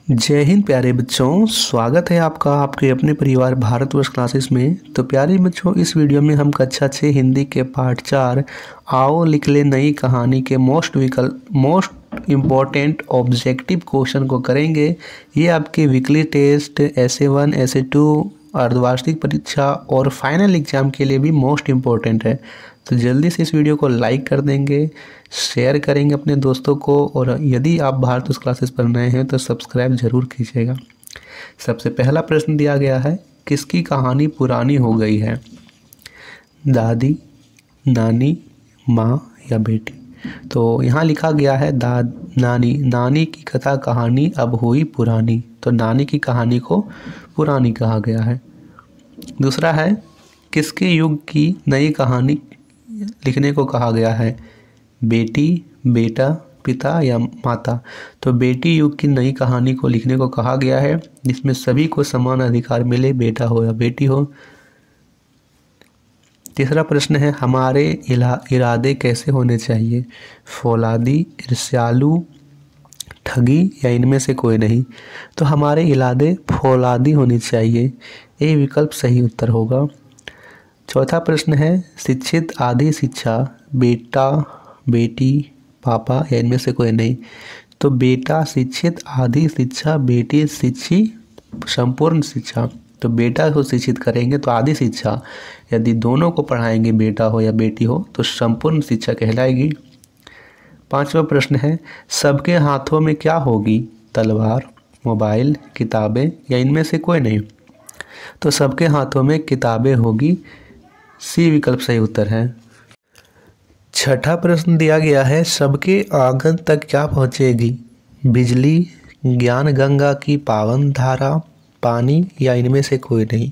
जय हिंद प्यारे बच्चों, स्वागत है आपका आपके अपने परिवार भारतवर्ष क्लासेस में। तो प्यारे बच्चों, इस वीडियो में हम कक्षा 6 हिंदी के पाठ 4 आओ लिख ले नई कहानी के मोस्ट इम्पॉर्टेंट ऑब्जेक्टिव क्वेश्चन को करेंगे। ये आपके वीकली टेस्ट, ऐसे 1, ऐसे 2, अर्धवार्षिक परीक्षा और फाइनल एग्जाम के लिए भी मोस्ट इम्पॉर्टेंट है। तो जल्दी से इस वीडियो को लाइक कर देंगे, शेयर करेंगे अपने दोस्तों को, और यदि आप भारतवर्ष क्लासेस पर नए हैं तो सब्सक्राइब जरूर कीजिएगा। सबसे पहला प्रश्न दिया गया है, किसकी कहानी पुरानी हो गई है? दादी, नानी, माँ या बेटी? तो यहाँ लिखा गया है नानी की कथा कहानी अब हुई पुरानी। तो नानी की कहानी को पुरानी कहा गया है। दूसरा है, किसके युग की नई कहानी लिखने को कहा गया है? बेटी, बेटा, पिता या माता? तो बेटी युग की नई कहानी को लिखने को कहा गया है, जिसमें सभी को समान अधिकार मिले, बेटा हो या बेटी हो। तीसरा प्रश्न है, हमारे इरादे कैसे होने चाहिए? फौलादी, ईर्ष्यालु, ठगी या इनमें से कोई नहीं? तो हमारे इरादे फौलादी होने चाहिए, ये विकल्प सही उत्तर होगा। चौथा प्रश्न है, शिक्षित आधी शिक्षा बेटा, बेटी, पापा या इनमें से कोई नहीं? तो बेटा शिक्षित, आधी शिक्षा, बेटी शिक्षित, संपूर्ण शिक्षा। तो बेटा को शिक्षित करेंगे तो आधी शिक्षा, यदि दोनों को पढ़ाएंगे, बेटा हो या बेटी हो, तो संपूर्ण शिक्षा कहलाएगी। पांचवा प्रश्न है, सबके हाथों में क्या होगी? तलवार, मोबाइल, किताबें या इनमें से कोई नहीं? तो सबके हाथों में किताबें होगी, सी विकल्प सही उत्तर है। छठा प्रश्न दिया गया है, सबके आंगन तक क्या पहुंचेगी? बिजली, ज्ञान गंगा की पावन धारा, पानी या इनमें से कोई नहीं?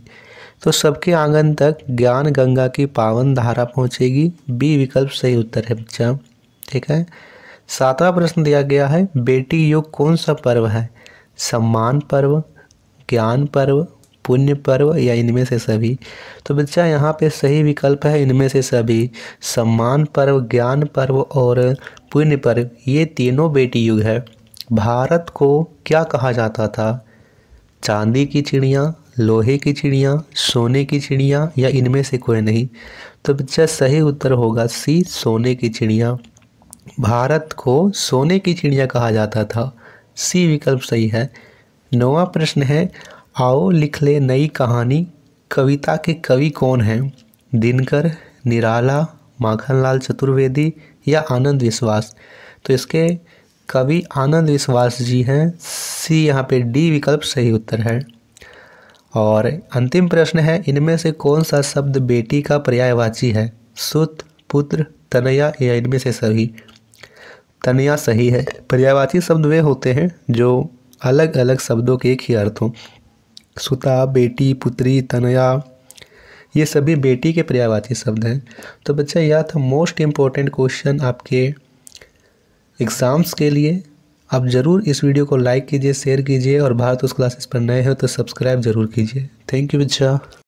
तो सबके आंगन तक ज्ञान गंगा की पावन धारा पहुंचेगी, बी विकल्प सही उत्तर है बच्चा। ठीक है। सातवां प्रश्न दिया गया है, बेटी युग कौन सा पर्व है? सम्मान पर्व, ज्ञान पर्व, पुण्य पर्व या इनमें से सभी? तो बच्चा यहाँ पे सही विकल्प है इनमें से सभी। सम्मान पर्व, ज्ञान पर्व और पुण्य पर्व, ये तीनों बेटी युग है। भारत को क्या कहा जाता था? चांदी की चिड़िया, लोहे की चिड़िया, सोने की चिड़िया या इनमें से कोई नहीं? तो बच्चा सही उत्तर होगा सी, सोने की चिड़िया। भारत को सोने की चिड़िया कहा जाता था, सी विकल्प सही है। नौवां प्रश्न है, आओ लिख ले नई कहानी कविता के कवि कौन हैं? दिनकर, निराला, माखनलाल चतुर्वेदी या आनंद विश्वास? तो इसके कवि आनंद विश्वास जी हैं, सी यहाँ पे डी विकल्प सही उत्तर है। और अंतिम प्रश्न है, इनमें से कौन सा शब्द बेटी का पर्यायवाची है? सुत, पुत्र, तनया या इनमें से सभी? तनया सही है। पर्यायवाची शब्द वे होते हैं जो अलग अलग शब्दों के एक ही अर्थ हों। सुता, बेटी, पुत्री, तनया, ये सभी बेटी के पर्यायवाची शब्द हैं। तो बच्चा यह था मोस्ट इम्पोर्टेंट क्वेश्चन आपके एग्ज़ाम्स के लिए। आप ज़रूर इस वीडियो को लाइक कीजिए, शेयर कीजिए, और भारतवर्ष क्लासेस पर नए हो तो सब्सक्राइब जरूर कीजिए। थैंक यू बच्चा।